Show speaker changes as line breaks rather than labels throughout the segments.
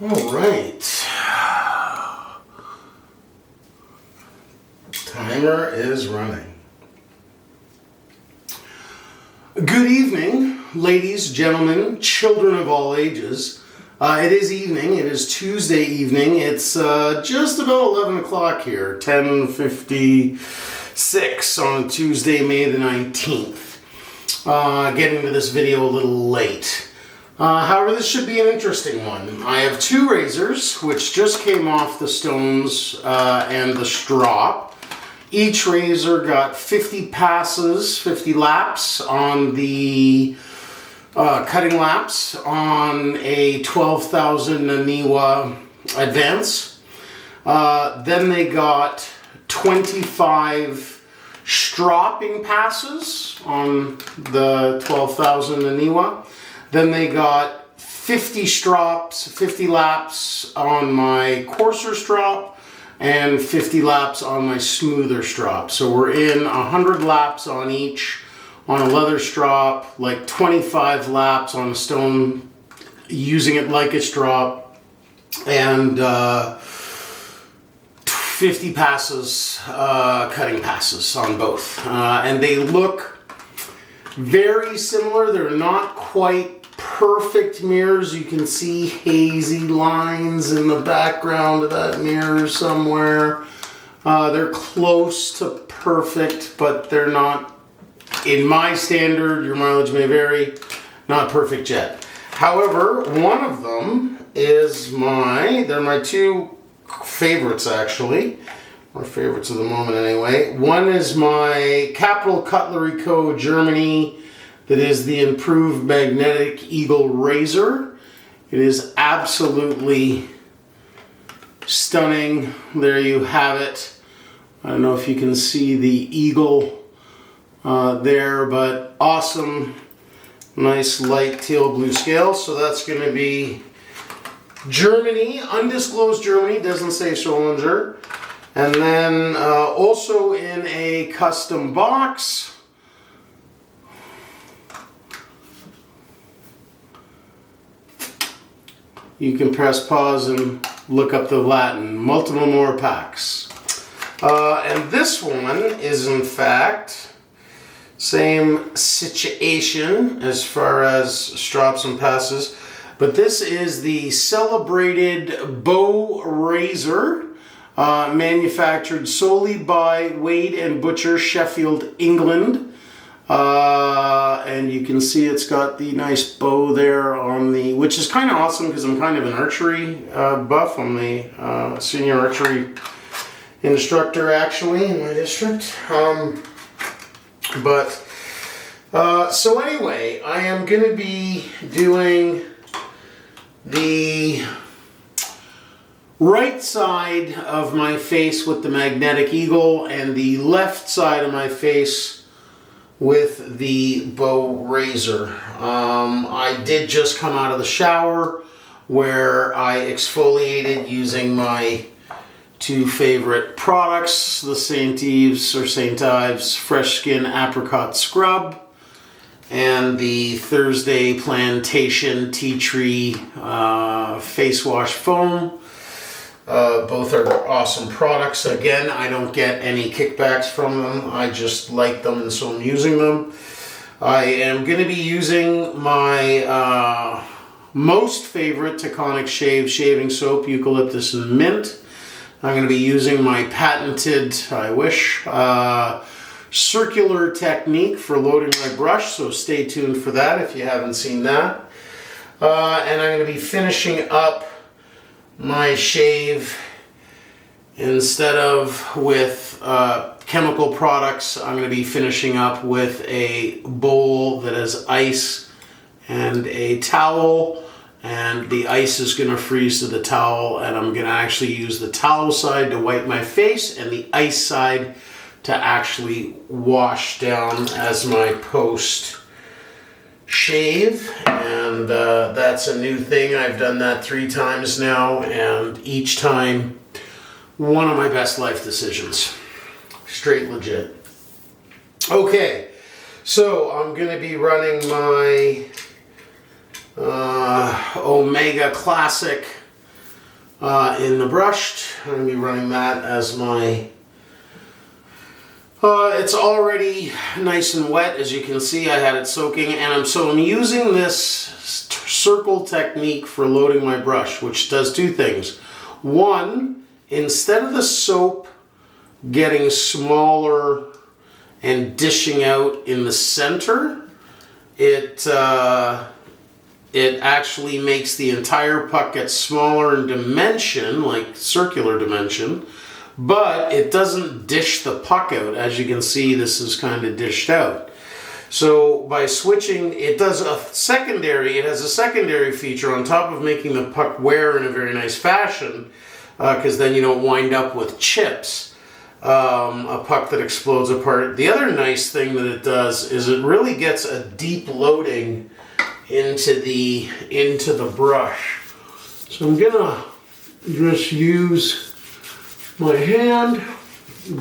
All right. Timer is running. Good evening, ladies, gentlemen, children of all ages. It is evening. It is Tuesday evening. It's just about 11 o'clock here, 10:56 on Tuesday, May the 19th. Getting to this video a little late. However, this should be an interesting one. I have two razors, which just came off the stones and the strop. Each razor got 50 passes, 50 laps on the cutting laps on a 12,000 Naniwa Advance. Then they got 25 stropping passes on the 12,000 Naniwa. Then they got 50 strops, 50 laps on my coarser strop and 50 laps on my smoother strop. So we're in 100 laps on each on a leather strop, like 25 laps on a stone using it like a strop, and 50 passes, cutting passes on both. And they look very similar. They're not quite perfect mirrors. You can see hazy lines in the background of that mirror somewhere. They're close to perfect, but they're not, in my standard, your mileage may vary, not perfect yet. However, one of them is they're my two favorites actually. My favorites of the moment anyway. One is my Capital Cutlery Co. Germany. That is the improved Magnetic Eagle razor. It is absolutely stunning. There you have it. I don't know if you can see the eagle there, but awesome. Nice light teal blue scale. So that's going to be Germany, undisclosed Germany, doesn't say Solinger. And then also in a custom box, you can press pause and look up the Latin. Multiple more packs. And this one is in fact same situation as far as strops and passes. But this is the celebrated bow razor, manufactured solely by Wade and Butcher, Sheffield, England. And you can see it's got the nice bow there on the, which is kind of awesome because I'm kind of an archery buff. I'm the senior archery instructor actually in my district. So anyway, I am going to be doing the right side of my face with the Magnetic Eagle and the left side of my face with the bow razor. I did just come out of the shower where I exfoliated using my two favorite products, the St. Ives Fresh Skin Apricot Scrub and the Thursday Plantation Tea Tree Face Wash Foam. Both are awesome products. Again, I don't get any kickbacks from them. I just like them and so I'm using them. I am going to be using my most favorite Taconic shaving soap, Eucalyptus and Mint. I'm going to be using my patented, circular technique for loading my brush, so stay tuned for that if you haven't seen that. And I'm going to be finishing up my shave, instead of with chemical products, I'm going to be finishing up with a bowl that has ice and a towel, and the ice is going to freeze to the towel, and I'm going to actually use the towel side to wipe my face and the ice side to actually wash down as my post shave. And that's a new thing. I've done that 3 times now, and each time one of my best life decisions. Straight legit. Okay, so I'm going to be running my Omega Classic in the brush. I'm going to be running that as my... it's already nice and wet, as you can see. I had it soaking, and I'm using this circle technique for loading my brush, which does two things. One, instead of the soap getting smaller and dishing out in the center, it actually makes the entire puck get smaller in dimension, like circular dimension, but it doesn't dish the puck out. As you can see, this is kind of dished out. So by switching, it has a secondary feature on top of making the puck wear in a very nice fashion, because then you don't wind up with chips, a puck that explodes apart. The other nice thing that it does is it really gets a deep loading into the brush. So I'm gonna just use my hand,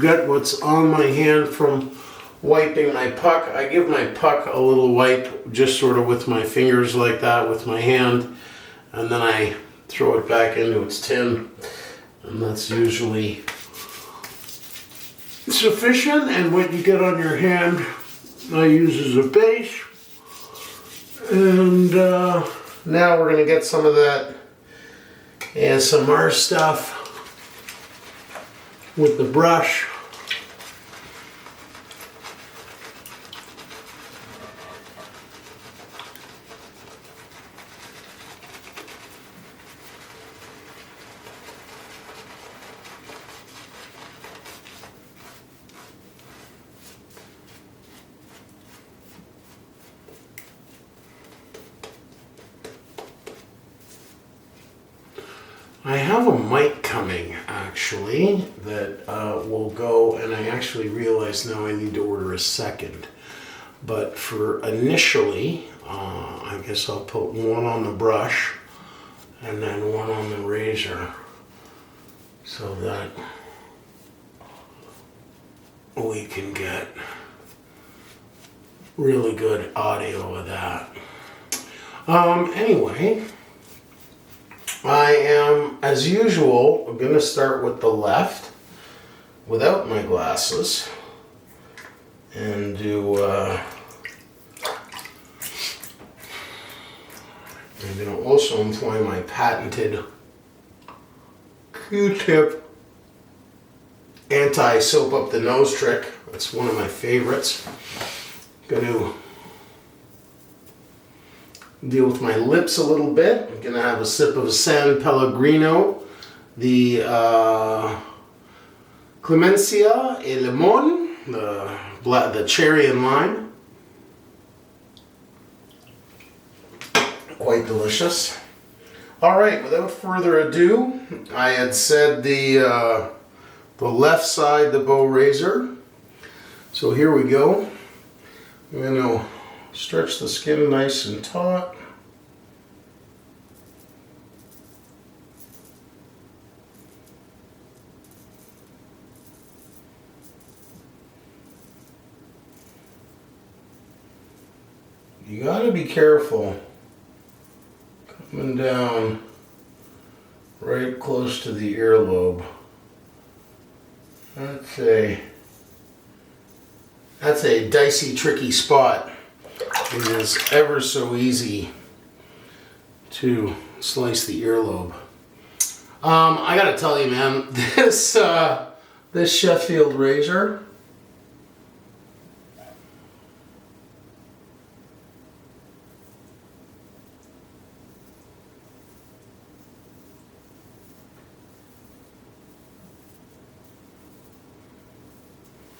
get what's on my hand from wiping my puck. I give my puck a little wipe, just sort of with my fingers like that with my hand, and then I throw it back into its tin, and that's usually sufficient. And what you get on your hand I use as a base. And now we're going to get some of that ASMR stuff with the brush. I have a mic coming, actually, that will go, and I actually realize now I need to order a second. But for initially, I guess I'll put one on the brush and then one on the razor so that we can get really good audio of that. Anyway, I am, as usual, I'm going to start with the left without my glasses and do, I'm going to also employ my patented Q-tip anti-soap up the nose trick. That's one of my favorites. Going to deal with my lips a little bit. I'm going to have a sip of San Pellegrino, the Clemencia e Limon, the cherry and lime. Quite delicious. All right, without further ado, I had said the left side, the bow razor. So here we go. I'm going to stretch the skin nice and taut. You got to be careful coming down right close to the earlobe. That's a dicey, tricky spot. It is ever so easy to slice the earlobe. I gotta tell you, man, this Sheffield razor,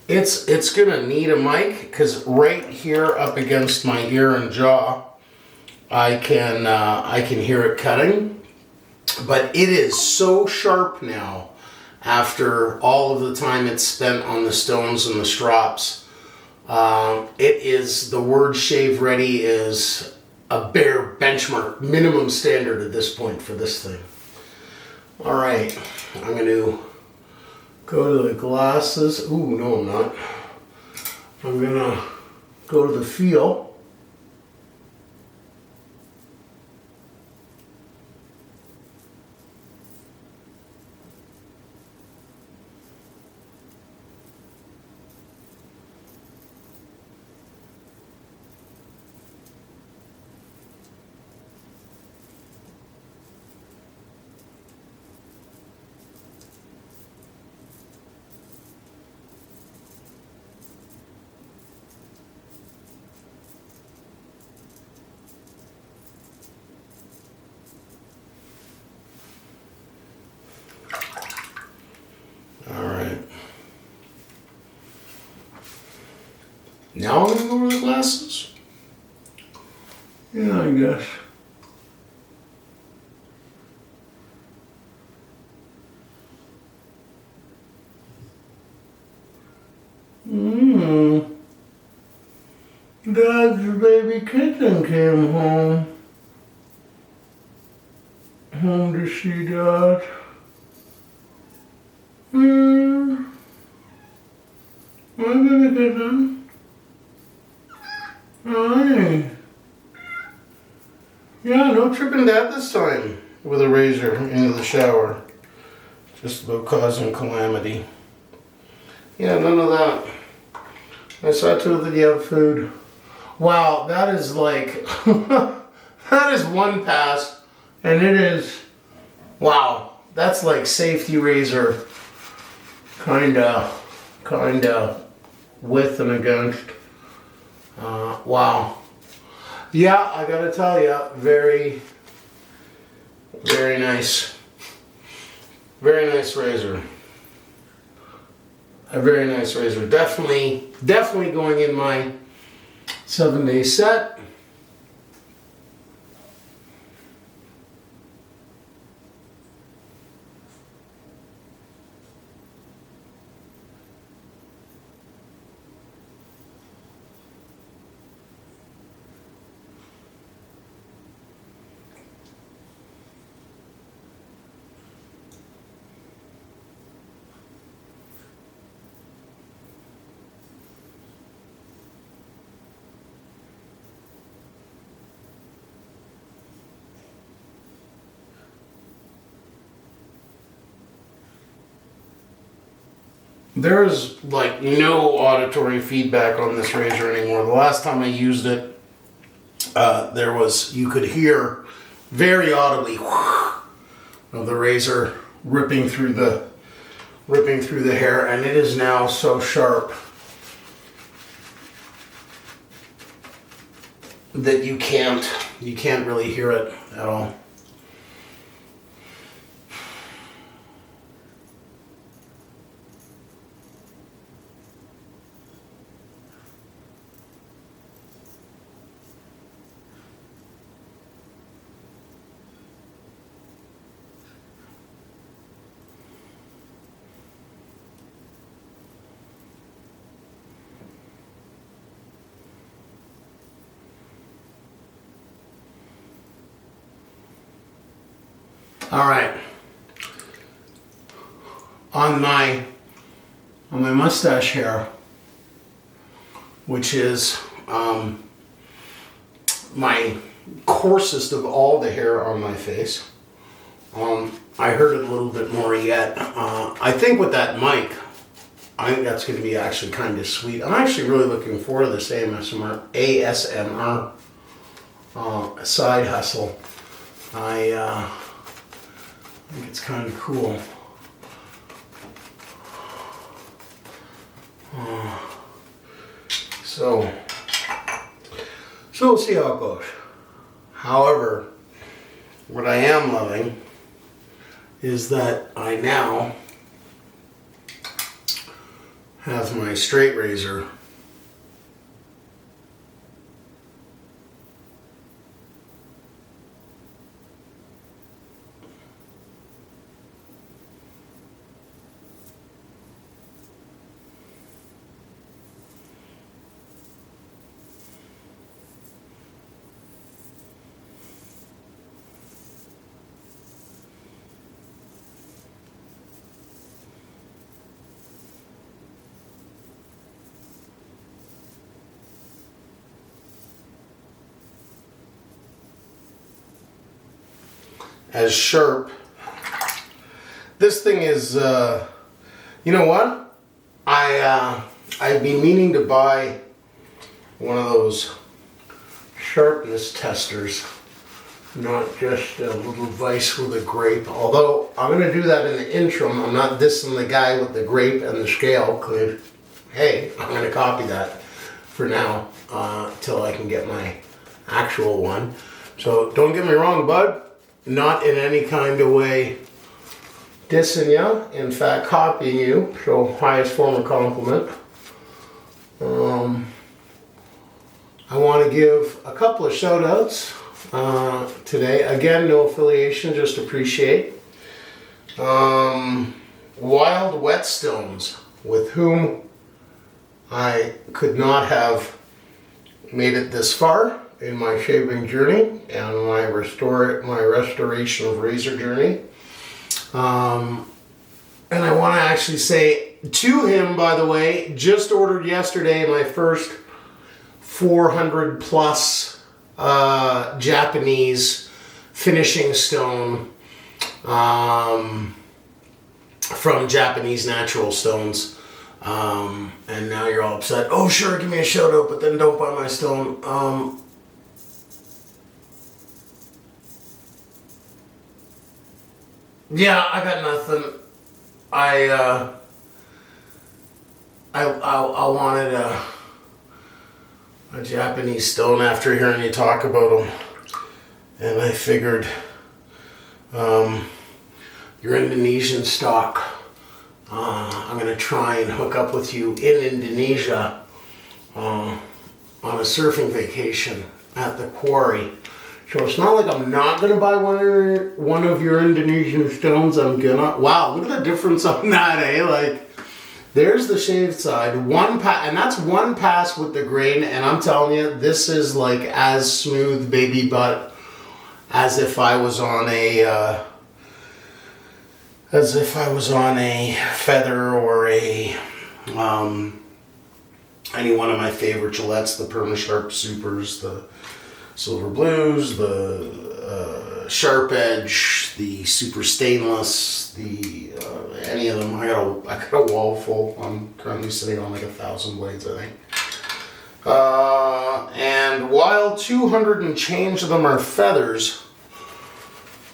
it's gonna need a mic, because right here up against my ear and jaw, I can hear it cutting. But it is so sharp now after all of the time it's spent on the stones and the strops. The word shave ready is a bare benchmark, minimum standard at this point for this thing. All right, I'm going to go to the glasses. Ooh, no, I'm not. I'm going to go to the feel. Now I'm gonna go over the glasses? Yeah, I guess. Dad's baby kitten came home. Home to see Dad. My baby kitten. Hi. Yeah, no tripping Dad this time with a razor into the shower. Just about causing calamity. Yeah, none of that. I saw to it that you have food. Wow, that is like, that is one pass, and it is, wow, that's like safety razor, kinda with and against. Wow. Yeah, I gotta tell you, very nice. Very nice razor. A very nice razor. Definitely going in my 7-day set. There's like no auditory feedback on this razor anymore. The last time I used it, there was, you could hear very audibly of the razor ripping through the hair, and it is now so sharp that you can't really hear it at all. All right. On my mustache hair, which is my coarsest of all the hair on my face, I heard it a little bit more yet. I think with that mic, I think that's going to be actually kind of sweet. I'm actually really looking forward to this ASMR side hustle. I think it's kind of cool. So we'll see how it goes. However, what I am loving is that I now have my straight razor as sharp. This thing is, you know what? I've been meaning to buy one of those sharpness testers, not just a little vise with a grape. Although I'm going to do that in the interim. I'm not dissing the guy with the grape and the scale. Could, hey, I'm going to copy that for now till I can get my actual one. So don't get me wrong, bud. Not in any kind of way dissing you, in fact copying you, so highest form of compliment. I want to give a couple of shout outs today. Again, no affiliation, just appreciate. Wild Whetstones, with whom I could not have made it this far in my shaving journey and my restoration of razor journey. And I want to actually say to him, by the way, just ordered yesterday my first 400 plus Japanese finishing stone from Japanese Natural Stones. And now you're all upset. Oh, sure, give me a shout out, but then don't buy my stone. Yeah, I got nothing. I wanted a Japanese stone after hearing you talk about them, and I figured your Indonesian stock. I'm gonna try and hook up with you in Indonesia on a surfing vacation at the quarry. So it's not like I'm not gonna buy one of your Indonesian stones. I'm gonna. Wow, look at the difference on that, eh? Like, there's the shaved side, and that's one pass with the grain. And I'm telling you, this is like as smooth, baby butt, as if I was on a feather or any one of my favorite Gillettes, the Perma-Sharp Supers, the Silver Blues, the Sharp Edge, the Super Stainless, any of them. I got a wall full. I'm currently sitting on like 1,000 blades, I think. And while 200 and change of them are feathers,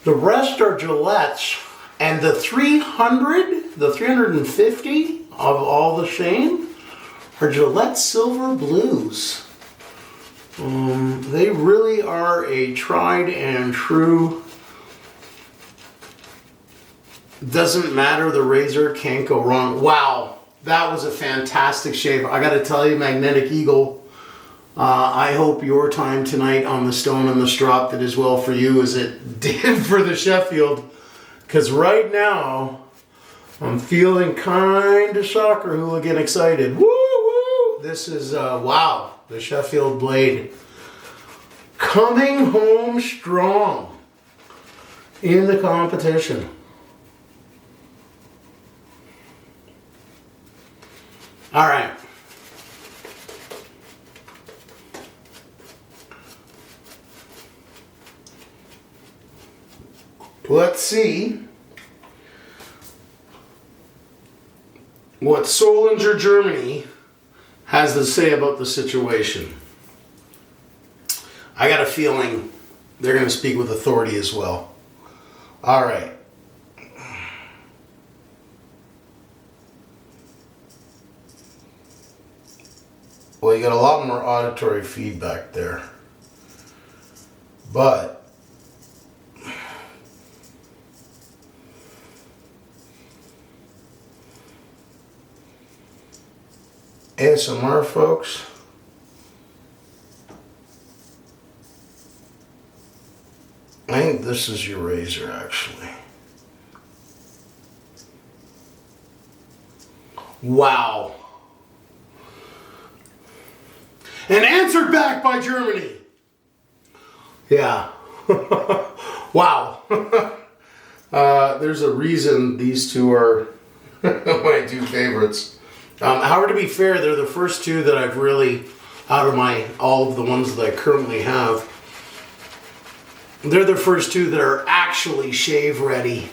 the rest are Gillettes. And the 350 of all the same are Gillette Silver Blues. They really are a tried and true. Doesn't matter, the razor can't go wrong. Wow, that was a fantastic shave. I gotta tell you, Magnetic Eagle, I hope your time tonight on the stone and the strop did as well for you as it did for the Sheffield. Because right now, I'm feeling kind of soccer hooligan excited. Woo woo! This is, wow, the Sheffield blade coming home strong in the competition. All right. Let's see what Solinger, Germany has to say about the situation. I got a feeling they're going to speak with authority as well. All right. Well, you got a lot more auditory feedback there. But ASMR folks, I think this is your razor actually. Wow. And answered back by Germany. Yeah. Wow. There's a reason these two are my two favorites. However, to be fair, they're the first two that I've really, out of all of the ones that I currently have, they're the first two that are actually shave ready.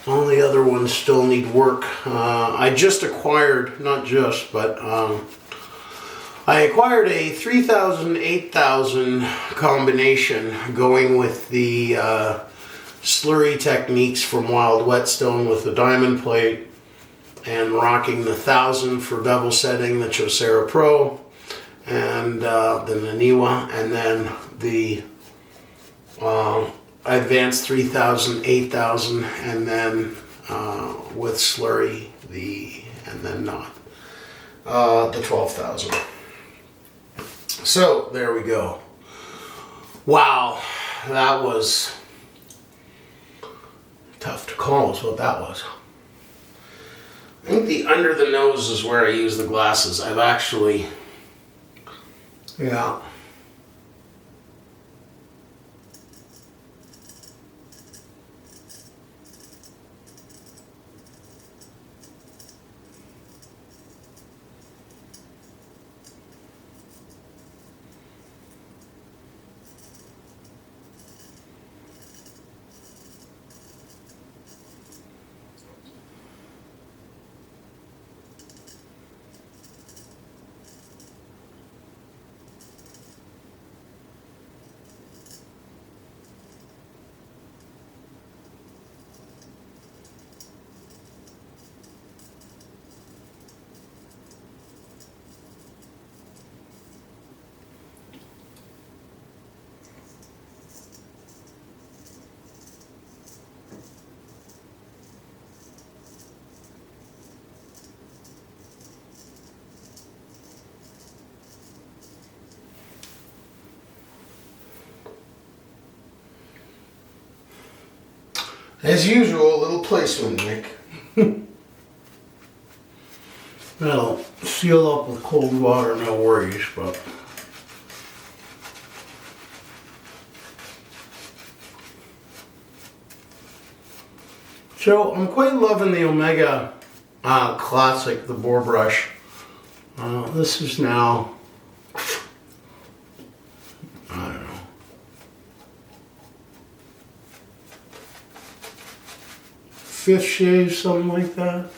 All the other ones still need work. I just acquired, not just, but I acquired a 3000, 8000 combination going with the slurry techniques from Wild Whetstone with the diamond plate, and rocking the 1000 for bevel setting, the Chosera Pro, and the Naniwa, and then the advanced 3000, 8000, and then with slurry, and then not the 12,000. So, there we go. Wow, that was tough to call is what that was. I think the under the nose is where I use the glasses. I've actually, yeah. As usual, a little placement, Nick. That'll seal up with cold water, no worries, but... So, I'm quite loving the Omega Classic, the boar brush. This is now, I don't know, fifth shave, something like that.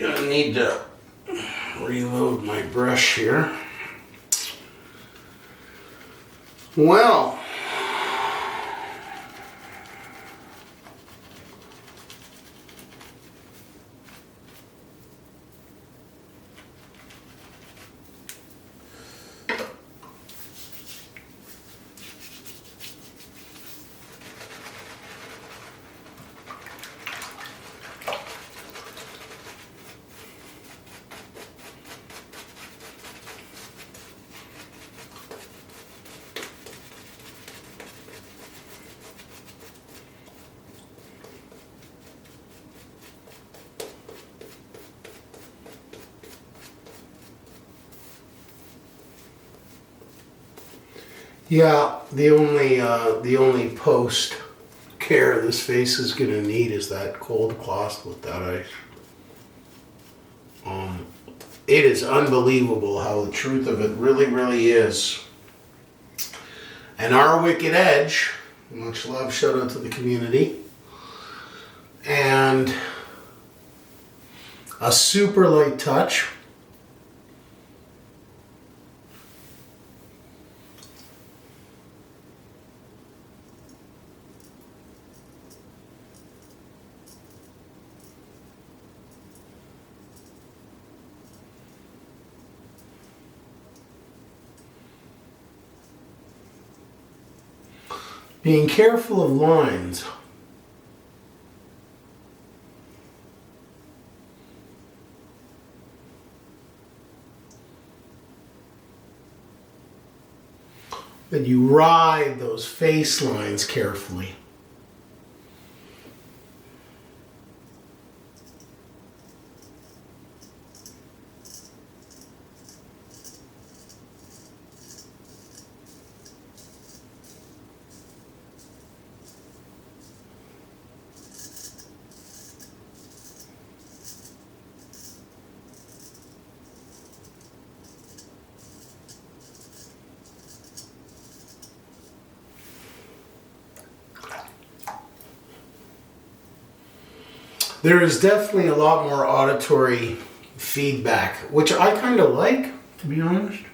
Gonna need to reload my brush here. Well, yeah, the only post care this face is gonna need is that cold cloth with that ice. It is unbelievable how the truth of it really, really is. And our Wicked Edge, much love, shout out to the community, and a super light touch. Being careful of lines. That you ride those face lines carefully. There is definitely a lot more auditory feedback, which I kind of like, to be honest.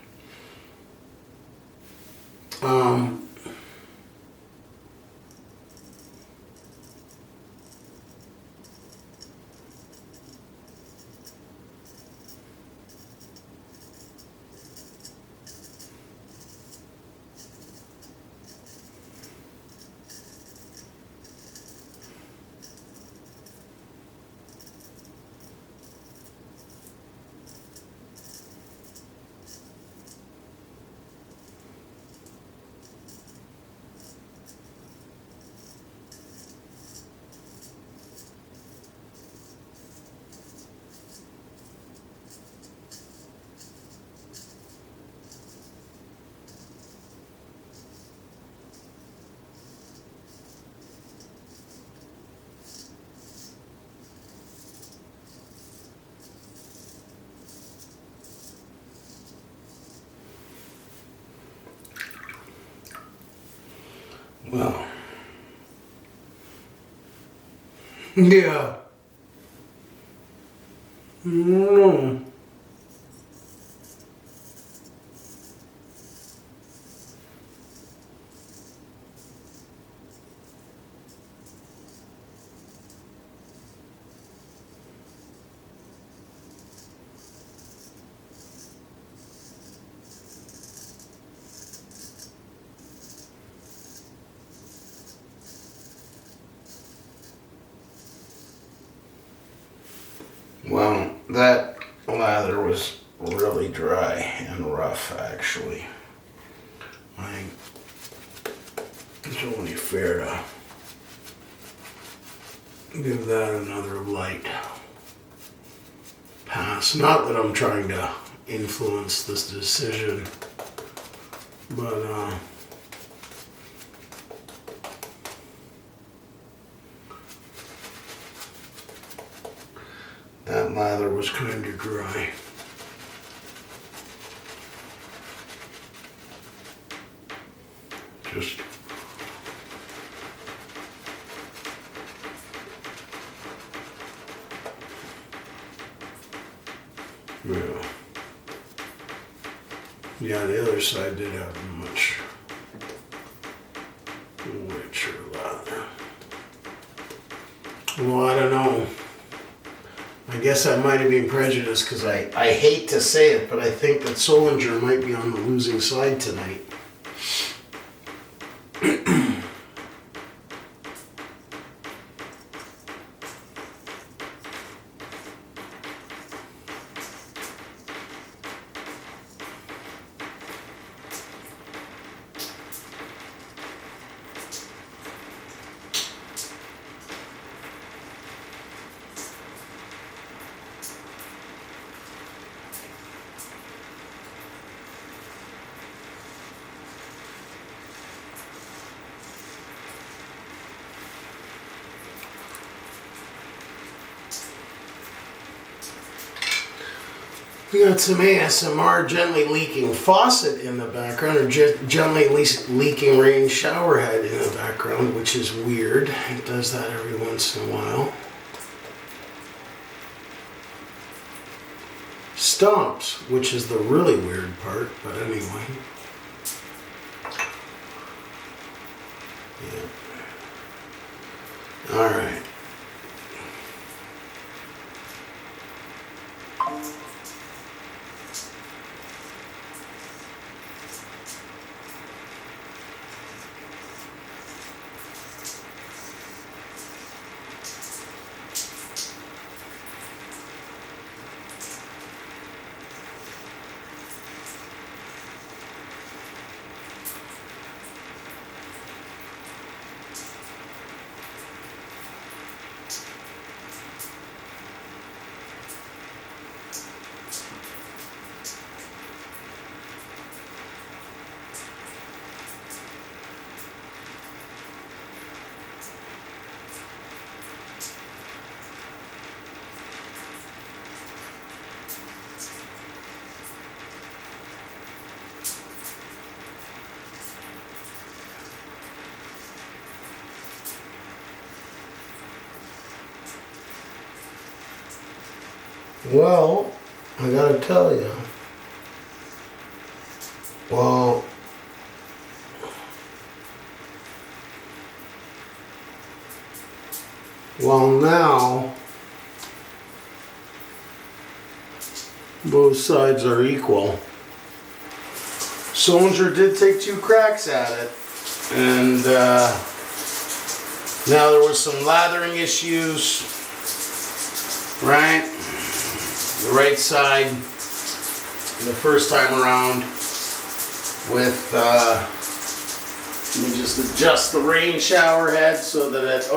Well, yeah. No. Well, that lather was really dry and rough, actually. It's only fair to give that another light pass. Not that I'm trying to influence this decision, but that lather was kind of dry. Just yeah, the other side did have a much richer lather. Well, I don't know. I guess I might have been prejudiced because I hate to say it, but I think that Solinger might be on the losing side tonight. We got some ASMR gently leaking faucet in the background, or gently leaking rain shower head in the background, which is weird. It does that every once in a while. Stomps, which is the really weird part, but anyway. Yeah. All right. Well, I gotta tell you. Well, now both sides are equal. Solinger did take 2 cracks at it, and now there was some lathering issues, right? The right side, the first time around with, let me just adjust the rain shower head so that it,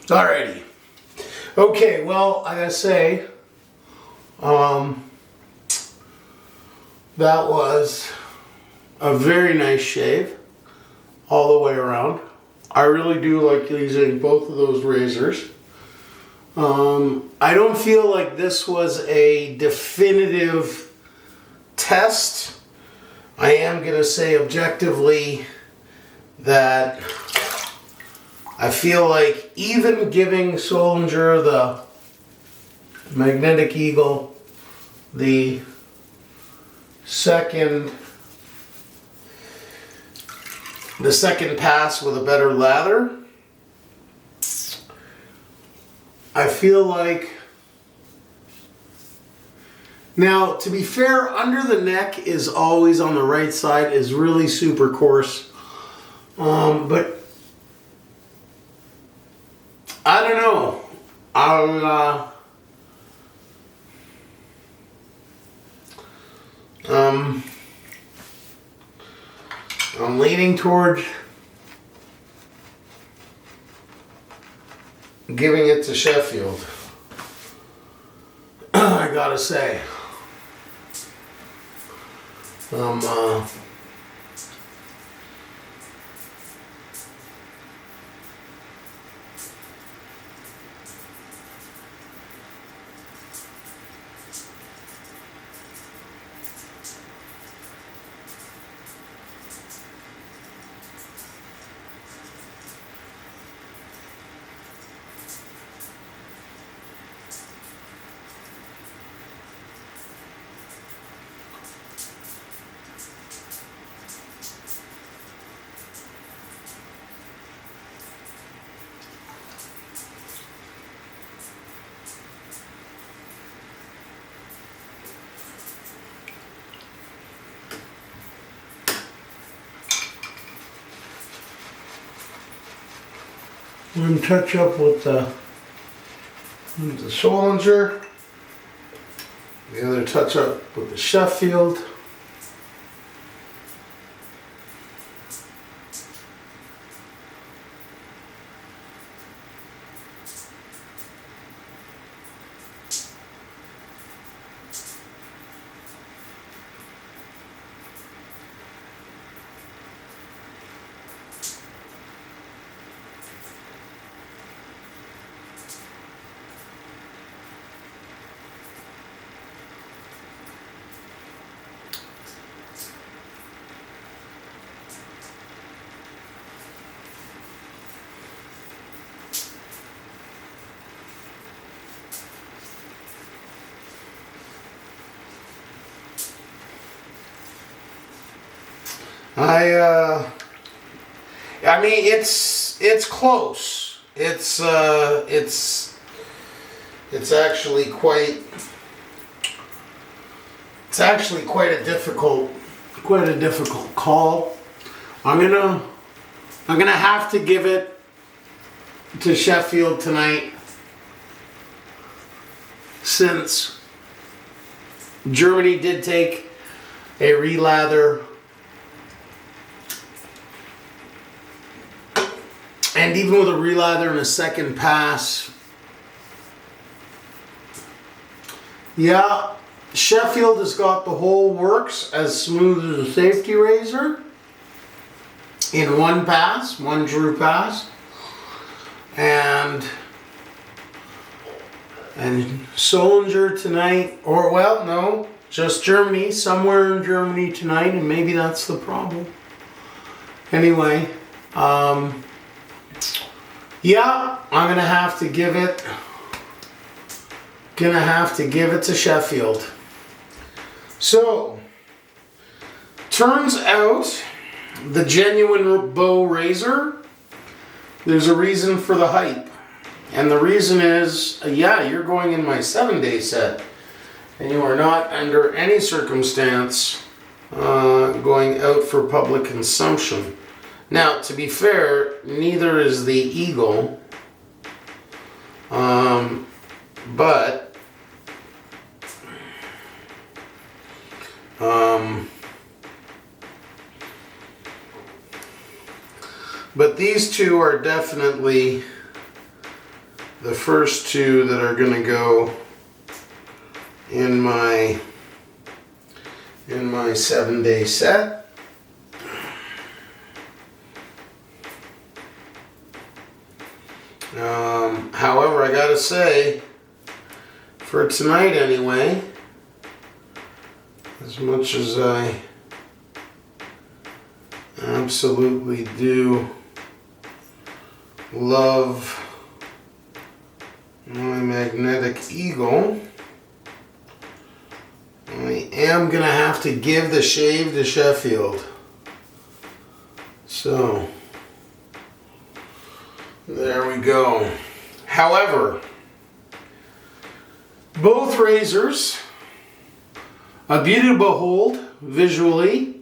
Alrighty. Okay, well, I gotta say, that was a very nice shave all the way around. I really do like using both of those razors. I don't feel like this was a definitive test. I am gonna say objectively that I feel like even giving Solinger the Magnetic Eagle the second pass with a better lather, I feel like, now to be fair, under the neck is always on the right side, is really super coarse, but I don't know. I'm leaning toward giving it to Sheffield. I gotta say. One touch up with the Solinger, the other touch up with the Sheffield. I mean, it's close. It's actually quite a difficult call. I'm gonna have to give it to Sheffield tonight, since Germany did take a relather. And even with a relather and a second pass, yeah, Sheffield has got the whole works as smooth as a safety razor in one pass, one true pass. and Solinger tonight, or well, no, just Germany, somewhere in Germany tonight, and maybe that's the problem. Anyway, yeah, I'm gonna have to give it to Sheffield. So, turns out the genuine bow razor, there's a reason for the hype. And the reason is, yeah, you're going in my 7-day set, and you are not under any circumstance going out for public consumption. Now, to be fair, neither is the Eagle, but these two are definitely the first two that are going to go in my 7-day set. However, I gotta say, for tonight anyway, as much as I absolutely do love my magnetic Eagle, I am gonna have to give the shave to Sheffield. So there we go. However, both razors, a beauty to behold visually,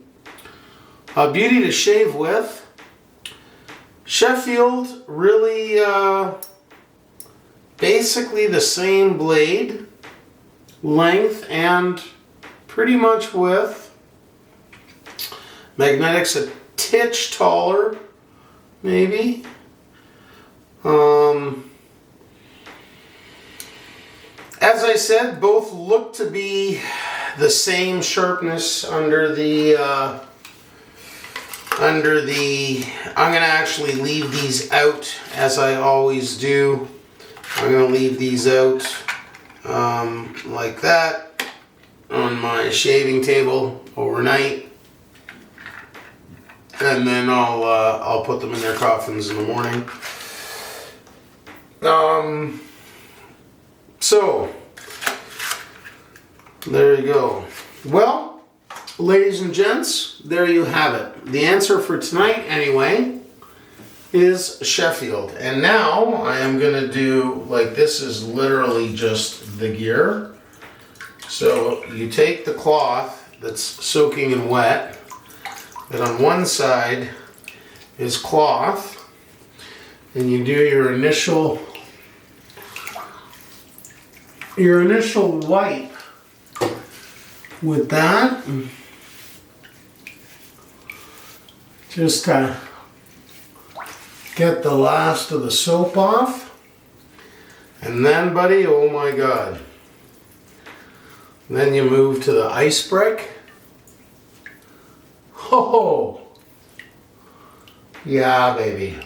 a beauty to shave with. Sheffield really basically the same blade length and pretty much width. Magnetic's a titch taller, maybe. As I said, both look to be the same sharpness under the I'm going to actually leave these out as I always do. I'm going to leave these out like that on my shaving table overnight, and then I'll put them in their coffins in the morning. So there you go. Well, ladies and gents, there you have it. The answer for tonight, anyway, is Sheffield. And now I am going to do, like, this is literally just the gear. So you take the cloth that's soaking in wet, that on one side is cloth, and you do your initial wipe with that, just to get the last of the soap off. And then, buddy, oh my God, then you move to the ice brick. Oh yeah, baby.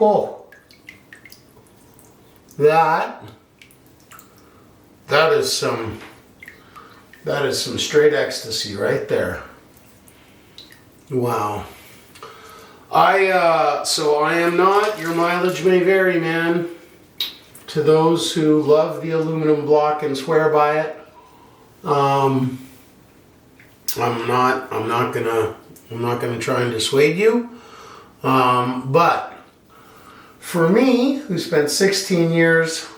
Oh, that is some straight ecstasy right there. Wow. So I am not, your mileage may vary, man. To those who love the aluminum block and swear by it, I'm not gonna try and dissuade you. But for me, who spent 16 years,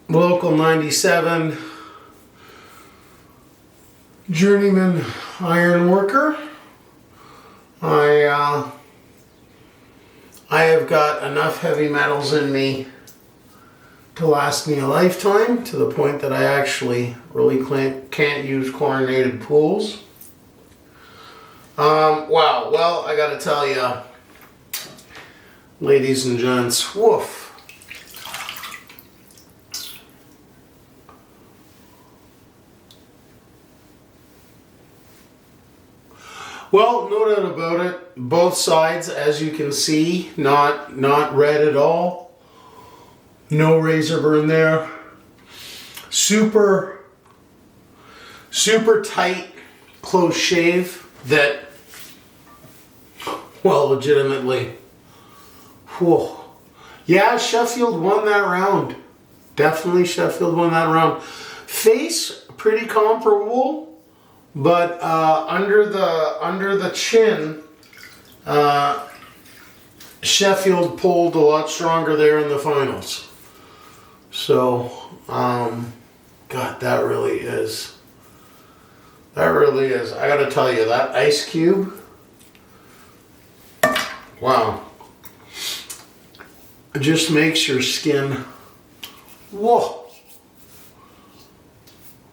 local 97, journeyman iron worker, I have got enough heavy metals in me to last me a lifetime, to the point that I actually really can't use chlorinated pools. Wow, well, I gotta tell you, ladies and gents, woof. Well, no doubt about it. Both sides, as you can see, not red at all. No razor burn there. Super tight, close shave that, well, legitimately, whoa. Yeah, Sheffield won that round. Definitely Sheffield won that round. Face, pretty comparable, but under the chin, Sheffield pulled a lot stronger there in the finals. So, God, that really is. I gotta tell you, that ice cube, wow. It just makes your skin, whoa,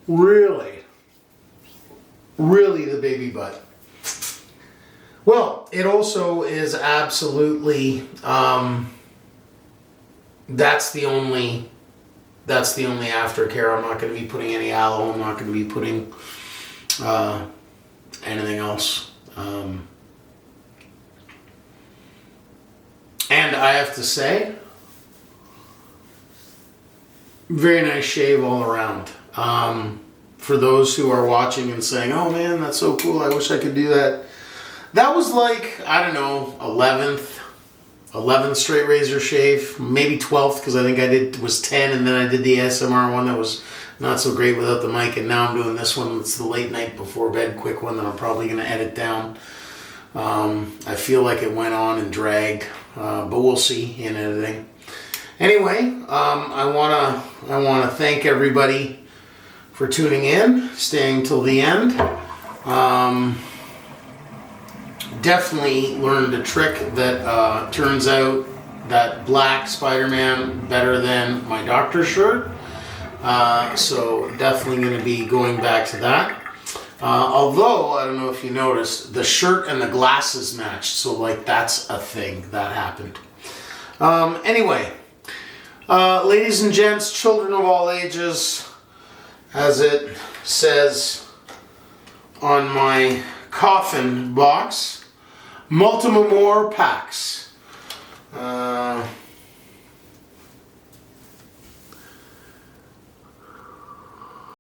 really the baby butt. Well, it also is absolutely, that's the only aftercare. I'm not going to be putting any aloe. I'm not going to be putting anything else. And I have to say, very nice shave all around. For those who are watching and saying, oh man, that's so cool, I wish I could do that. That was like, I don't know, 11th straight razor shave, maybe 12th, because I think was 10, and then I did the ASMR one that was not so great without the mic, and now I'm doing this one. It's the late night before bed quick one that I'm probably going to edit down. I feel like it went on and dragged, but we'll see in editing. Anyway, I wanna thank everybody for tuning in, staying till the end. Definitely learned a trick that turns out that black Spider-Man better than my doctor shirt. So definitely going to be going back to that. Although, I don't know if you noticed, the shirt and the glasses matched. So like that's a thing that happened. Anyway, ladies and gents, children of all ages, as it says on my coffin box, Multimore Pax.